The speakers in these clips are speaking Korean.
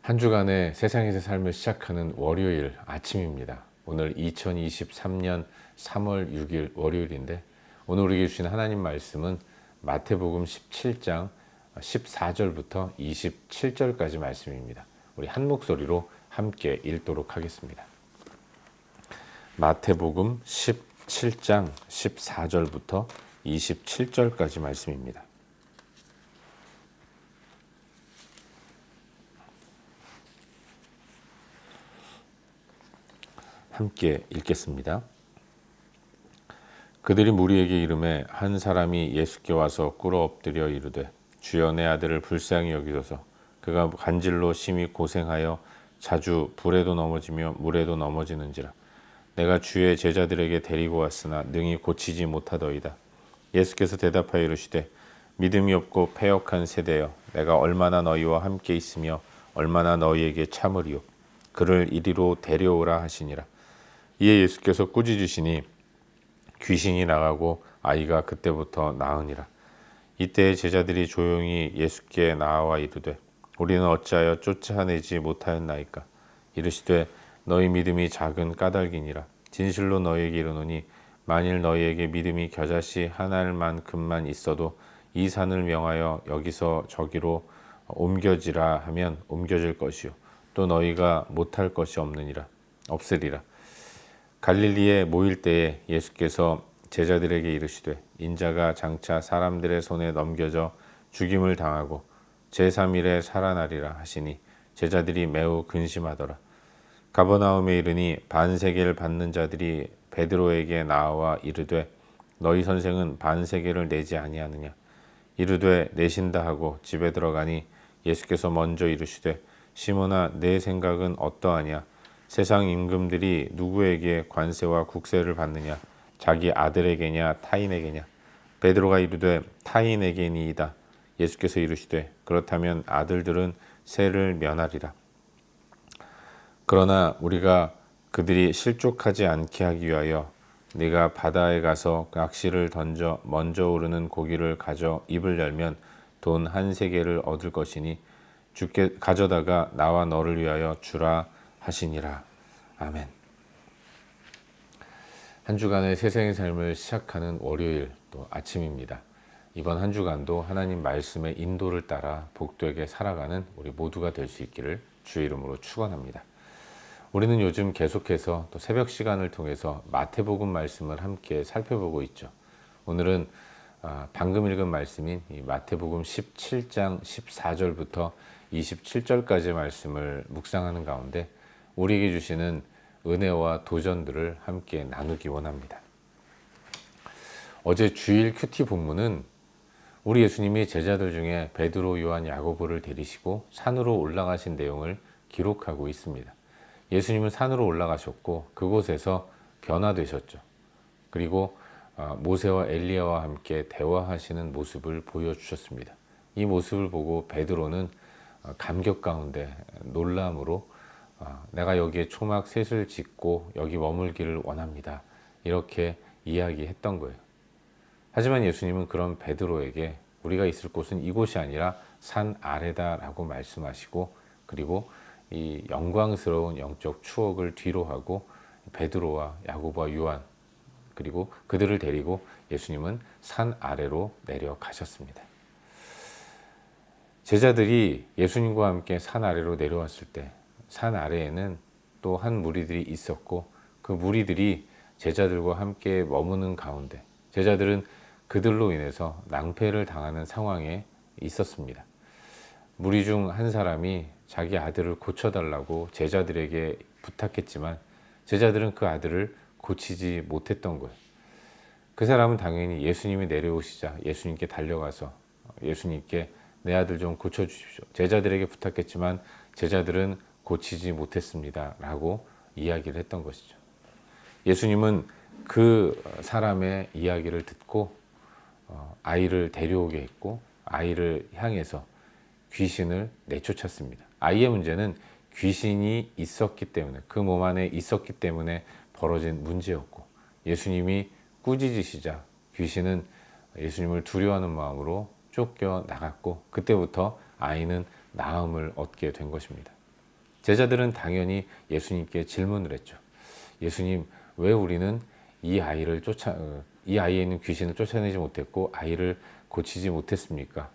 한 주간의 세상에서 삶을 시작하는 월요일 아침입니다. 오늘 2023년 3월 6일 월요일인데, 오늘 우리에게 주신 하나님 말씀은 마태복음 17장 14절부터 27절까지 말씀입니다. 우리 한 목소리로 함께 읽도록 하겠습니다. 마태복음 17장 14절부터 27절까지 말씀입니다. 함께 읽겠습니다. 그들이 무리에게 이르매 한 사람이 예수께 와서 꿇어 엎드려 이르되 주여 내 아들을 불쌍히 여기소서. 그가 간질로 심히 고생하여 자주 불에도 넘어지며 물에도 넘어지는지라. 내가 주의 제자들에게 데리고 왔으나 능히 고치지 못하더이다. 예수께서 대답하여 이르시되 믿음이 없고 패역한 세대여, 내가 얼마나 너희와 함께 있으며 얼마나 너희에게 참으리요. 그를 이리로 데려오라 하시니라. 이에 예수께서 꾸짖으시니 귀신이 나가고 아이가 그때부터 나으니라. 이때 제자들이 조용히 예수께 나와 이르되 우리는 어찌하여 쫓아내지 못하였나이까. 이르시되 너희 믿음이 작은 까닭이니라. 진실로 너희에게 이르노니 만일 너희에게 믿음이 겨자씨 한 알만큼만 있어도 이 산을 명하여 여기서 저기로 옮겨지라 하면 옮겨질 것이요 또 너희가 못할 것이 없으리라. 갈릴리에 모일 때에 예수께서 제자들에게 이르시되 인자가 장차 사람들의 손에 넘겨져 죽임을 당하고 제3일에 살아나리라 하시니 제자들이 매우 근심하더라. 가버나움에 이르니 반세계를 받는 자들이 베드로에게 나와 이르되 너희 선생은 반세계를 내지 아니하느냐. 이르되 내신다 하고 집에 들어가니 예수께서 먼저 이르시되 시몬아, 내 생각은 어떠하냐. 세상 임금들이 누구에게 관세와 국세를 받느냐, 자기 아들에게냐 타인에게냐. 베드로가 이르되 타인에게니이다. 예수께서 이르시되 그렇다면 아들들은 세를 면하리라. 그러나 우리가 그들이 실족하지 않게 하기 위하여 네가 바다에 가서 낚시를 던져 먼저 오르는 고기를 가져 입을 열면 돈 한 세겔을 얻을 것이니 주께 가져다가 나와 너를 위하여 주라 하시니라. 아멘. 한 주간의 세상의 삶을 시작하는 월요일 또 아침입니다. 이번 한 주간도 하나님 말씀의 인도를 따라 복되게 살아가는 우리 모두가 될 수 있기를 주의 이름으로 축원합니다. 우리는 요즘 계속해서 또 새벽 시간을 통해서 마태복음 말씀을 함께 살펴보고 있죠. 오늘은 방금 읽은 말씀인 이 마태복음 17장 14절부터 27절까지 말씀을 묵상하는 가운데 우리에게 주시는 은혜와 도전들을 함께 나누기 원합니다. 어제 주일 큐티 본문은 우리 예수님이 제자들 중에 베드로, 요한, 야고보를 데리시고 산으로 올라가신 내용을 기록하고 있습니다. 예수님은 산으로 올라가셨고 그곳에서 변화되셨죠. 그리고 모세와 엘리야와 함께 대화하시는 모습을 보여주셨습니다. 이 모습을 보고 베드로는 감격 가운데 놀람으로 내가 여기에 초막 셋을 짓고 여기 머물기를 원합니다. 이렇게 이야기했던 거예요. 하지만 예수님은 그런 베드로에게 우리가 있을 곳은 이곳이 아니라 산 아래다라고 말씀하시고, 그리고 이 영광스러운 영적 추억을 뒤로하고 베드로와 야고보와 요한 그리고 그들을 데리고 예수님은 산 아래로 내려가셨습니다. 제자들이 예수님과 함께 산 아래로 내려왔을 때 산 아래에는 또 한 무리들이 있었고 그 무리들이 제자들과 함께 머무는 가운데 제자들은 그들로 인해서 낭패를 당하는 상황에 있었습니다. 무리 중 한 사람이 자기 아들을 고쳐달라고 제자들에게 부탁했지만 제자들은 그 아들을 고치지 못했던 거예요. 그 사람은 당연히 예수님이 내려오시자 예수님께 달려가서 예수님께 내 아들 좀 고쳐주십시오. 제자들에게 부탁했지만 제자들은 고치지 못했습니다 라고 이야기를 했던 것이죠. 예수님은 그 사람의 이야기를 듣고 아이를 데려오게 했고 아이를 향해서 귀신을 내쫓았습니다. 아이의 문제는 귀신이 있었기 때문에, 그 몸 안에 있었기 때문에 벌어진 문제였고, 예수님이 꾸짖으시자 귀신은 예수님을 두려워하는 마음으로 쫓겨 나갔고 그때부터 아이는 나음을 얻게 된 것입니다. 제자들은 당연히 예수님께 질문을 했죠. 예수님, 왜 우리는 이 아이에 있는 귀신을 쫓아내지 못했고 아이를 고치지 못했습니까?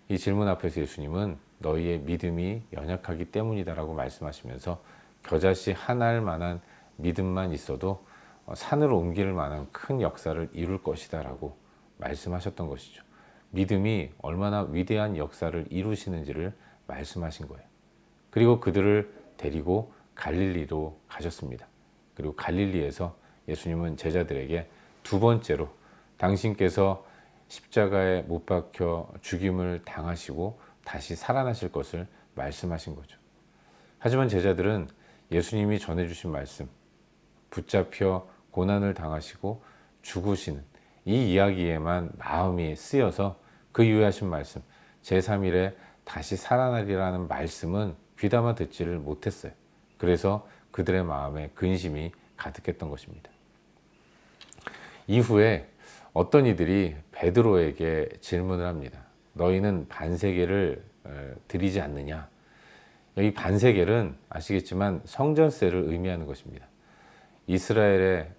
이 질문 앞에서 예수님은 너희의 믿음이 연약하기 때문이다라고 말씀하시면서 겨자씨 한 알 만한 믿음만 있어도 산으로 옮길 만한 큰 역사를 이룰 것이다라고 말씀하셨던 것이죠. 믿음이 얼마나 위대한 역사를 이루시는지를 말씀하신 거예요. 그리고 그들을 데리고 갈릴리로 가셨습니다. 그리고 갈릴리에서 예수님은 제자들에게 두 번째로 당신께서 십자가에 못 박혀 죽임을 당하시고 다시 살아나실 것을 말씀하신 거죠. 하지만 제자들은 예수님이 전해주신 말씀, 붙잡혀 고난을 당하시고 죽으시는 이 이야기에만 마음이 쓰여서 그 이후에 하신 말씀, 제3일에 다시 살아나리라는 말씀은 귀담아 듣지를 못했어요. 그래서 그들의 마음에 근심이 가득했던 것입니다. 이후에 어떤 이들이 베드로에게 질문을 합니다. 너희는 반세겔을 드리지 않느냐? 여기 반세겔은 아시겠지만 성전세를 의미하는 것입니다. 이스라엘의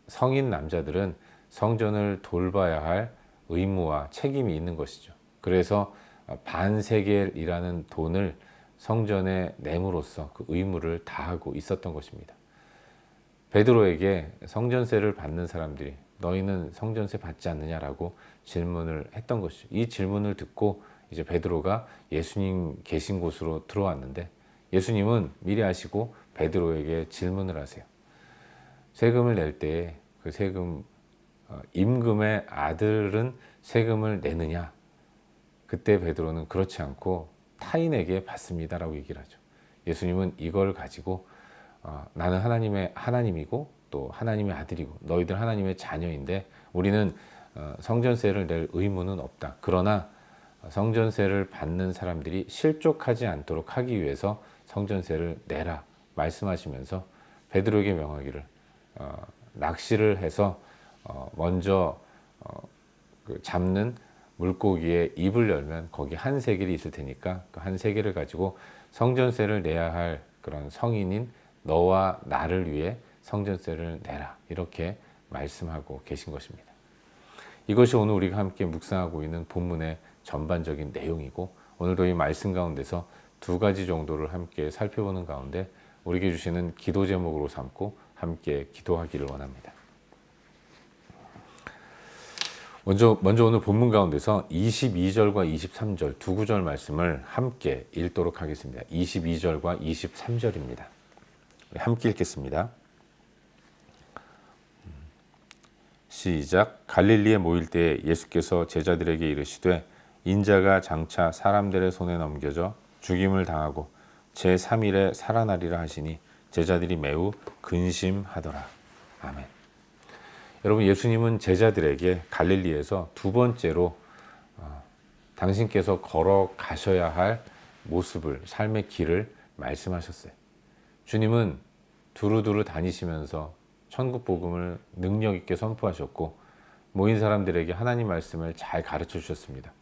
성인 남자들은 성전을 돌봐야 할 의무와 책임이 있는 것이죠. 그래서 반세겔이라는 돈을 성전에 내므로써 그 의무를 다하고 있었던 것입니다. 베드로에게 성전세를 받는 사람들이 너희는 성전세 받지 않느냐라고 질문을 했던 것이죠. 이 질문을 듣고 이제 베드로가 예수님 계신 곳으로 들어왔는데 예수님은 미리 아시고 베드로에게 질문을 하세요. 세금을 낼 때 그 세금 임금의 아들은 세금을 내느냐? 그때 베드로는 그렇지 않고 타인에게 받습니다라고 얘기를 하죠. 예수님은 이걸 가지고 나는 하나님이고 또 하나님의 아들이고 너희들 하나님의 자녀인데 우리는 성전세를 낼 의무는 없다. 그러나 성전세를 받는 사람들이 실족하지 않도록 하기 위해서 성전세를 내라 말씀하시면서 베드로에게 명하기를 낚시를 해서 먼저 그 잡는 물고기의 입을 열면 거기 한 세겔이 있을 테니까 그 한 세겔을 가지고 성전세를 내야 할 그런 성인인 너와 나를 위해 성전세를 내라 이렇게 말씀하고 계신 것입니다. 이것이 오늘 우리가 함께 묵상하고 있는 본문의 전반적인 내용이고 오늘도 이 말씀 가운데서 두 가지 정도를 함께 살펴보는 가운데 우리에게 주시는 기도 제목으로 삼고 함께 기도하기를 원합니다. 먼저 오늘 본문 가운데서 22절과 23절 두 구절 말씀을 함께 읽도록 하겠습니다. 22절과 23절입니다. 함께 읽겠습니다. 시작. 갈릴리에 모일 때에 예수께서 제자들에게 이르시되 인자가 장차 사람들의 손에 넘겨져 죽임을 당하고 제3일에 살아나리라 하시니 제자들이 매우 근심하더라. 아멘. 여러분, 예수님은 제자들에게 갈릴리에서 두 번째로 당신께서 걸어가셔야 할 모습을, 삶의 길을 말씀하셨어요. 주님은 두루두루 다니시면서 천국 복음을 능력 있게 선포하셨고 모인 사람들에게 하나님 말씀을 잘 가르쳐 주셨습니다.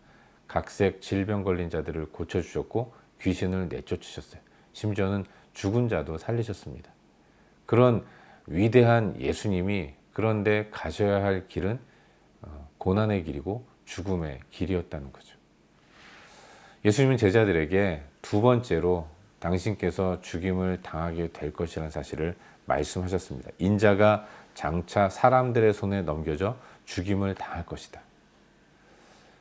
각색 질병 걸린 자들을 고쳐주셨고 귀신을 내쫓으셨어요. 심지어는 죽은 자도 살리셨습니다. 그런 위대한 예수님이 그런데 가셔야 할 길은 고난의 길이고 죽음의 길이었다는 거죠. 예수님은 제자들에게 두 번째로 당신께서 죽임을 당하게 될 것이라는 사실을 말씀하셨습니다. 인자가 장차 사람들의 손에 넘겨져 죽임을 당할 것이다.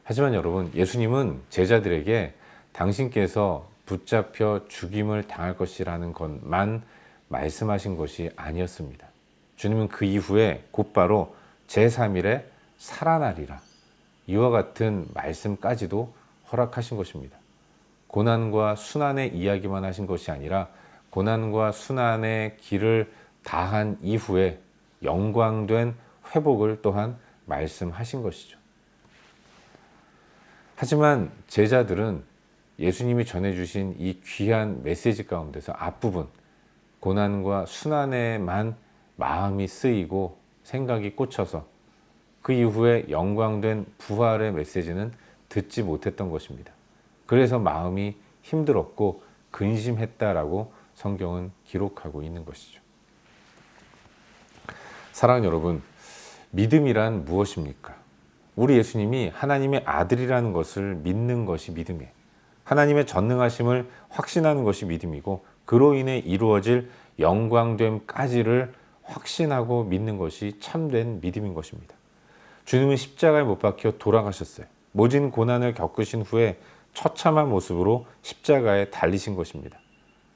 하지만 여러분, 예수님은 제자들에게 당신께서 붙잡혀 죽임을 당할 것이라는 것만 말씀하신 것이 아니었습니다. 주님은 그 이후에 곧바로 제3일에 살아나리라 이와 같은 말씀까지도 허락하신 것입니다. 고난과 순환의 이야기만 하신 것이 아니라 고난과 순환의 길을 다한 이후에 영광된 회복을 또한 말씀하신 것이죠. 하지만 제자들은 예수님이 전해주신 이 귀한 메시지 가운데서 앞부분 고난과 순환에만 마음이 쓰이고 생각이 꽂혀서 그 이후에 영광된 부활의 메시지는 듣지 못했던 것입니다. 그래서 마음이 힘들었고 근심했다라고 성경은 기록하고 있는 것이죠. 사랑하는 여러분, 믿음이란 무엇입니까? 우리 예수님이 하나님의 아들이라는 것을 믿는 것이 믿음이에요. 하나님의 전능하심을 확신하는 것이 믿음이고, 그로 인해 이루어질 영광됨까지를 확신하고 믿는 것이 참된 믿음인 것입니다. 주님은 십자가에 못 박혀 돌아가셨어요. 모진 고난을 겪으신 후에 처참한 모습으로 십자가에 달리신 것입니다.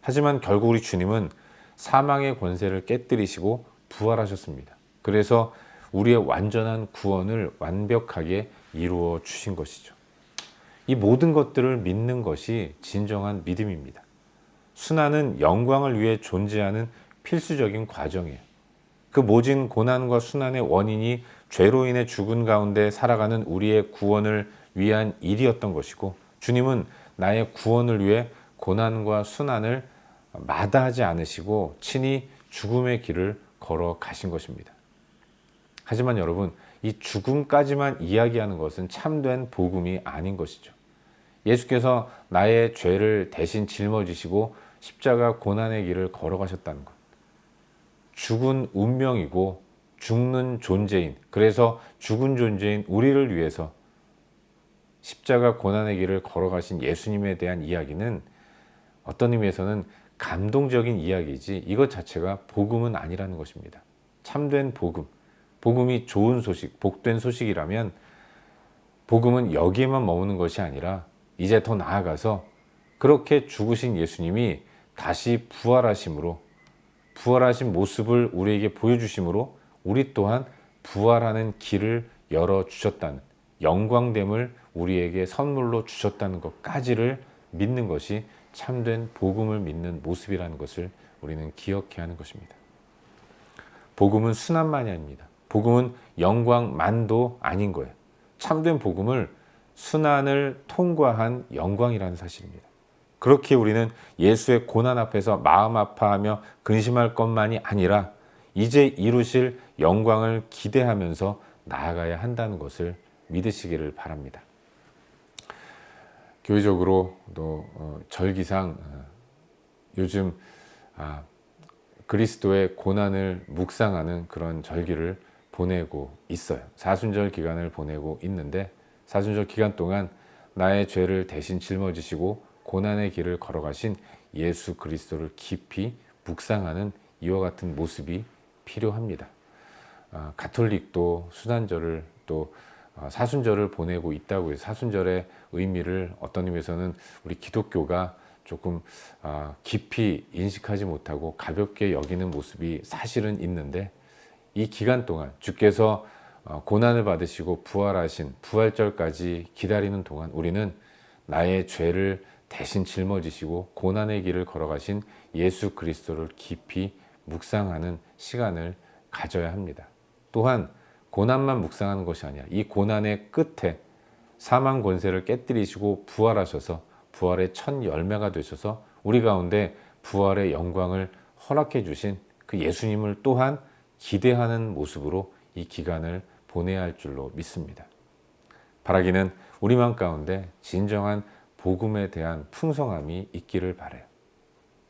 하지만 결국 우리 주님은 사망의 권세를 깨뜨리시고 부활하셨습니다. 그래서 우리의 완전한 구원을 완벽하게 이루어 주신 것이죠. 이 모든 것들을 믿는 것이 진정한 믿음입니다. 순환은 영광을 위해 존재하는 필수적인 과정이에요. 그 모진 고난과 순환의 원인이 죄로 인해 죽은 가운데 살아가는 우리의 구원을 위한 일이었던 것이고, 주님은 나의 구원을 위해 고난과 순환을 마다하지 않으시고 친히 죽음의 길을 걸어 가신 것입니다. 하지만 여러분, 이 죽음까지만 이야기하는 것은 참된 복음이 아닌 것이죠. 예수께서 나의 죄를 대신 짊어지시고 십자가 고난의 길을 걸어가셨다는 것, 죽은 운명이고 죽는 존재인, 그래서 죽은 존재인 우리를 위해서 십자가 고난의 길을 걸어가신 예수님에 대한 이야기는 어떤 의미에서는 감동적인 이야기이지 이것 자체가 복음은 아니라는 것입니다. 참된 복음, 복음이 좋은 소식, 복된 소식이라면 복음은 여기에만 머무는 것이 아니라 이제 더 나아가서 그렇게 죽으신 예수님이 다시 부활하심으로, 부활하신 모습을 우리에게 보여주심으로 우리 또한 부활하는 길을 열어주셨다는, 영광됨을 우리에게 선물로 주셨다는 것까지를 믿는 것이 참된 복음을 믿는 모습이라는 것을 우리는 기억해야 하는 것입니다. 복음은 순환만이 아닙니다. 복음은 영광만도 아닌 거예요. 참된 복음을 순환을 통과한 영광이라는 사실입니다. 그렇게 우리는 예수의 고난 앞에서 마음 아파하며 근심할 것만이 아니라 이제 이루실 영광을 기대하면서 나아가야 한다는 것을 믿으시기를 바랍니다. 교회적으로 또 절기상 요즘 그리스도의 고난을 묵상하는 그런 절기를 보내고 있어요. 사순절 기간을 보내고 있는데, 사순절 기간 동안 나의 죄를 대신 짊어지시고 고난의 길을 걸어가신 예수 그리스도를 깊이 묵상하는 이와 같은 모습이 필요합니다. 가톨릭도 수단절을 또 사순절을 보내고 있다고 해서 사순절의 의미를 어떤 의미에서는 우리 기독교가 조금 깊이 인식하지 못하고 가볍게 여기는 모습이 사실은 있는데, 이 기간 동안 주께서 고난을 받으시고 부활하신 부활절까지 기다리는 동안 우리는 나의 죄를 대신 짊어지시고 고난의 길을 걸어가신 예수 그리스도를 깊이 묵상하는 시간을 가져야 합니다. 또한 고난만 묵상하는 것이 아니라 이 고난의 끝에 사망 권세를 깨뜨리시고 부활하셔서 부활의 첫 열매가 되셔서 우리 가운데 부활의 영광을 허락해 주신 그 예수님을 또한 기대하는 모습으로 이 기간을 보내야 할 줄로 믿습니다. 바라기는 우리 마음 가운데 진정한 복음에 대한 풍성함이 있기를 바라요.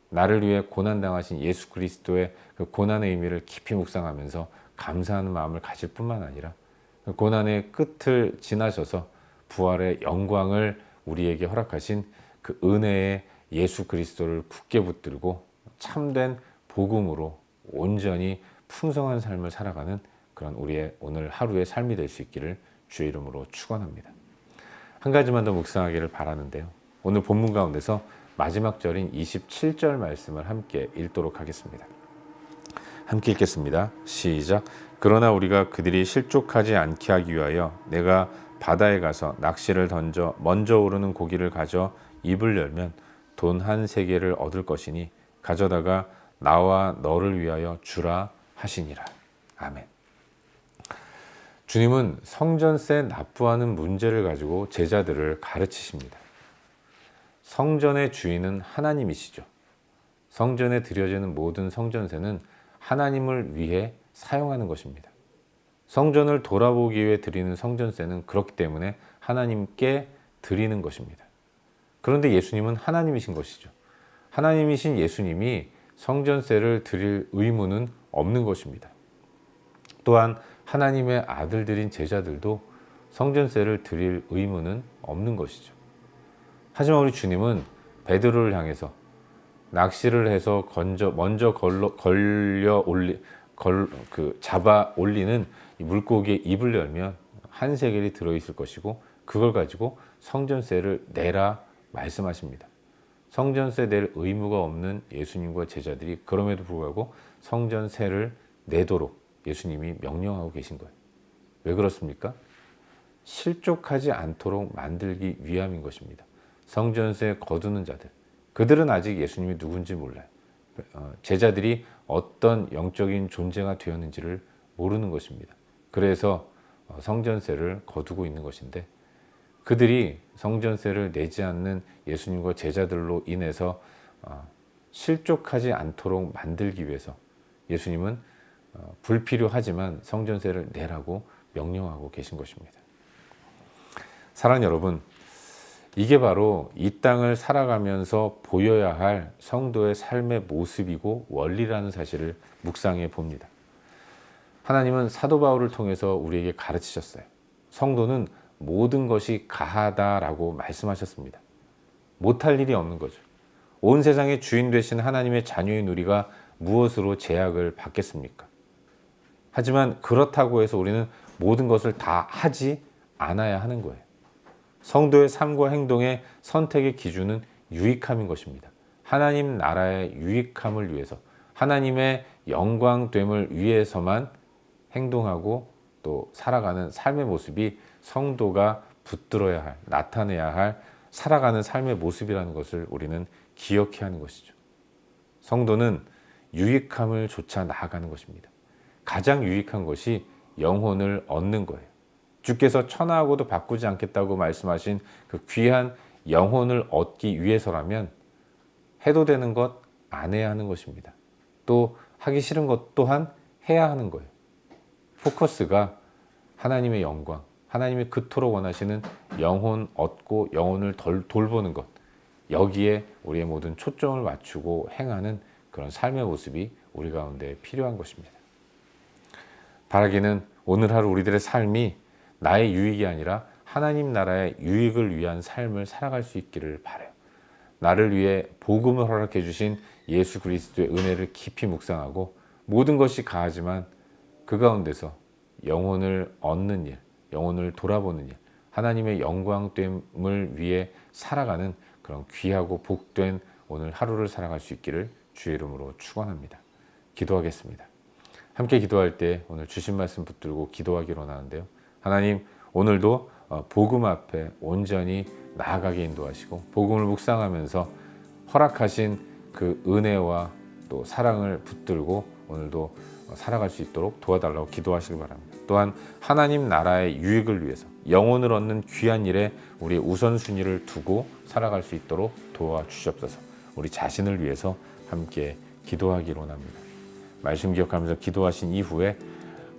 나를 위해 고난당하신 예수 그리스도의 그 고난의 의미를 깊이 묵상하면서 감사하는 마음을 가질 뿐만 아니라 그 고난의 끝을 지나셔서 부활의 영광을 우리에게 허락하신 그 은혜의 예수 그리스도를 굳게 붙들고 참된 복음으로 온전히 풍성한 삶을 살아가는 그런 우리의 오늘 하루의 삶이 될 수 있기를 주의 이름으로 축원합니다. 한 가지만 더 묵상하기를 바라는데요. 오늘 본문 가운데서 마지막 절인 27절 말씀을 함께 읽도록 하겠습니다. 함께 읽겠습니다. 시작. 그러나 우리가 그들이 실족하지 않게 하기 위하여 내가 바다에 가서 낚시를 던져 먼저 오르는 고기를 가져 입을 열면 돈 한 세겔을 얻을 것이니 가져다가 나와 너를 위하여 주라 하시니라. 아멘. 주님은 성전세 납부하는 문제를 가지고 제자들을 가르치십니다. 성전의 주인은 하나님이시죠. 성전에 드려지는 모든 성전세는 하나님을 위해 사용하는 것입니다. 성전을 돌아보기 위해 드리는 성전세는 그렇기 때문에 하나님께 드리는 것입니다. 그런데 예수님은 하나님이신 것이죠. 하나님이신 예수님이 성전세를 드릴 의무는 없는 것입니다. 또한 하나님의 아들들인 제자들도 성전세를 드릴 의무는 없는 것이죠. 하지만 우리 주님은 베드로를 향해서 낚시를 해서 먼저 잡아 올리는 이 물고기의 입을 열면 한 세겔이 들어있을 것이고 그걸 가지고 성전세를 내라 말씀하십니다. 성전세 낼 의무가 없는 예수님과 제자들이 그럼에도 불구하고 성전세를 내도록 예수님이 명령하고 계신 거예요. 왜 그렇습니까? 실족하지 않도록 만들기 위함인 것입니다. 성전세 거두는 자들, 그들은 아직 예수님이 누군지 몰라요. 제자들이 어떤 영적인 존재가 되었는지를 모르는 것입니다. 그래서 성전세를 거두고 있는 것인데, 그들이 성전세를 내지 않는 예수님과 제자들로 인해서 실족하지 않도록 만들기 위해서 예수님은 불필요하지만 성전세를 내라고 명령하고 계신 것입니다. 사랑하는 여러분, 이게 바로 이 땅을 살아가면서 보여야 할 성도의 삶의 모습이고 원리라는 사실을 묵상해 봅니다. 하나님은 사도 바울을 통해서 우리에게 가르치셨어요. 성도는 모든 것이 가하다라고 말씀하셨습니다. 못할 일이 없는 거죠. 온 세상의 주인 되신 하나님의 자녀인 우리가 무엇으로 제약을 받겠습니까? 하지만 그렇다고 해서 우리는 모든 것을 다 하지 않아야 하는 거예요. 성도의 삶과 행동의 선택의 기준은 유익함인 것입니다. 하나님 나라의 유익함을 위해서, 하나님의 영광됨을 위해서만 행동하고 또 살아가는 삶의 모습이 성도가 붙들어야 할, 나타내야 할 살아가는 삶의 모습이라는 것을 우리는 기억해야 하는 것이죠. 성도는 유익함을 좇아 나아가는 것입니다. 가장 유익한 것이 영혼을 얻는 거예요. 주께서 천하하고도 바꾸지 않겠다고 말씀하신 그 귀한 영혼을 얻기 위해서라면 해도 되는 것 안 해야 하는 것입니다. 또 하기 싫은 것 또한 해야 하는 거예요. 포커스가 하나님의 영광, 하나님이 그토록 원하시는 영혼 얻고 영혼을 돌보는 것, 여기에 우리의 모든 초점을 맞추고 행하는 그런 삶의 모습이 우리 가운데 필요한 것입니다. 바라기는 오늘 하루 우리들의 삶이 나의 유익이 아니라 하나님 나라의 유익을 위한 삶을 살아갈 수 있기를 바라요. 나를 위해 복음을 허락해 주신 예수 그리스도의 은혜를 깊이 묵상하고 모든 것이 가하지만 그 가운데서 영혼을 얻는 일, 영혼을 돌아보는 일, 하나님의 영광됨을 위해 살아가는 그런 귀하고 복된 오늘 하루를 살아갈 수 있기를 주의 이름으로 축원합니다. 기도하겠습니다. 함께 기도할 때 오늘 주신 말씀 붙들고 기도하기로 하는데요. 하나님, 오늘도 복음 앞에 온전히 나아가게 인도하시고 복음을 묵상하면서 허락하신 그 은혜와 또 사랑을 붙들고 오늘도 살아갈 수 있도록 도와달라고 기도하시기 바랍니다. 또한 하나님 나라의 유익을 위해서 영혼을 얻는 귀한 일에 우리의 우선순위를 두고 살아갈 수 있도록 도와주시옵소서. 우리 자신을 위해서 함께 기도하기로 합니다. 말씀 기억하면서 기도하신 이후에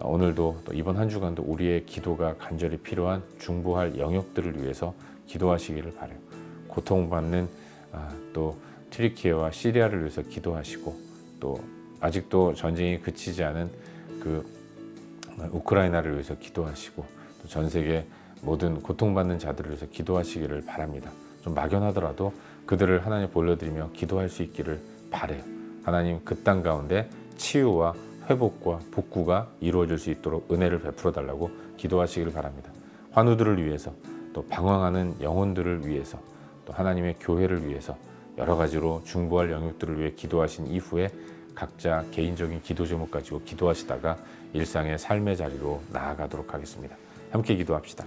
오늘도 또 이번 한 주간도 우리의 기도가 간절히 필요한 중보할 영역들을 위해서 기도하시기를 바라요. 고통받는 또 튀르키예와 시리아를 위해서 기도하시고 또 아직도 전쟁이 그치지 않은 그 우크라이나를 위해서 기도하시고 또 전 세계 모든 고통받는 자들을 위해서 기도하시기를 바랍니다. 좀 막연하더라도 그들을 하나님 올려드리며 기도할 수 있기를 바라요. 하나님 그 땅 가운데 치유와 회복과 복구가 이루어질 수 있도록 은혜를 베풀어 달라고 기도하시기를 바랍니다. 환우들을 위해서 또 방황하는 영혼들을 위해서 또 하나님의 교회를 위해서 여러 가지로 중보할 영역들을 위해 기도하신 이후에 각자 개인적인 기도 제목 가지고 기도하시다가 일상의 삶의 자리로 나아가도록 하겠습니다. 함께 기도합시다.